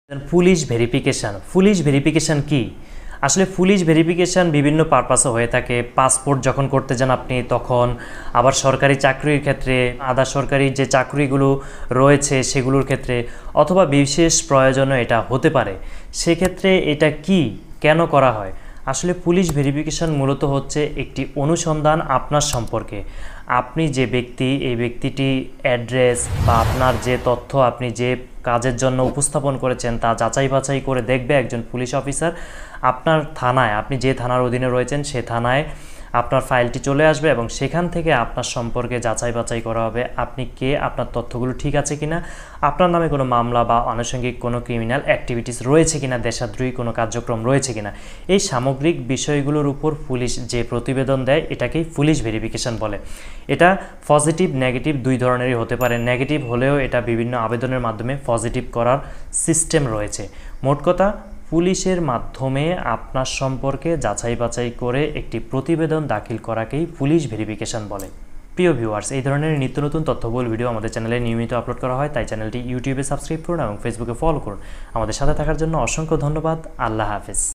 Police verification কি? আসলে police verification বিভিন্ন পারপাসে হয়ে থাকে। পাসপোর্ট যখন করতে যান আপনি, তখন আবার সরকারি চাকরির ক্ষেত্রে, আধা সরকারি যে চাকরিগুলো রয়েছে সেগুলোর ক্ষেত্রে, অথবা বিশেষ প্রয়োজনে এটা হতে পারে। সেক্ষেত্রে এটা কি, কেন করা হয়? আসলে পুলিশ ভেরিফিকেশন মূলত হচ্ছে একটি অনুসন্ধান আপনার সম্পর্কে। আপনি যে ব্যক্তি, এই ব্যক্তিটি অ্যাড্রেস বা আপনার যে তথ্য আপনি যে কাজের জন্য উপস্থাপন করেছেন তা যাচাই বাছাই করে দেখবে একজন পুলিশ অফিসার। আপনার থানায়, আপনি যে থানার অধীনে রয়েছেন সে থানায় আপনার ফাইলটি চলে আসবে এবং সেখান থেকে আপনার সম্পর্কে যাচাই বাছাই করা হবে আপনি কে, আপনার তথ্যগুলো ঠিক আছে কিনা, আপনার নামে কোনো মামলা বা আনুষঙ্গিক কোনো ক্রিমিনাল অ্যাক্টিভিটিস রয়েছে কিনা, দেশদ্রোহী কোনো কার্যক্রম রয়েছে কিনা, এই সামগ্রিক বিষয়গুলোর উপর পুলিশ যে প্রতিবেদন দেয় এটাকেই পুলিশ ভেরিফিকেশন বলে। এটা পজিটিভ নেগেটিভ দুই ধরনেরই হতে পারে। নেগেটিভ হলেও এটা বিভিন্ন আবেদনের মাধ্যমে পজিটিভ করার সিস্টেম রয়েছে। মোট কথা, পুলিশের মাধ্যমে আপনার সম্পর্কে যাচাই বাছাই করে একটি প্রতিবেদন দাখিল করাকেই পুলিশ ভেরিফিকেশন বলে। প্রিয় ভিউয়ার্স, এই ধরনের নিত্য নতুন তথ্যবহুল ভিডিও আমাদের চ্যানেলে নিয়মিত আপলোড করা হয়, তাই চ্যানেলটি ইউটিউবে সাবস্ক্রাইব করুন এবং ফেসবুকে ফলো করুন। আমাদের সাথে থাকার জন্য অসংখ্য ধন্যবাদ। আল্লাহ হাফেজ।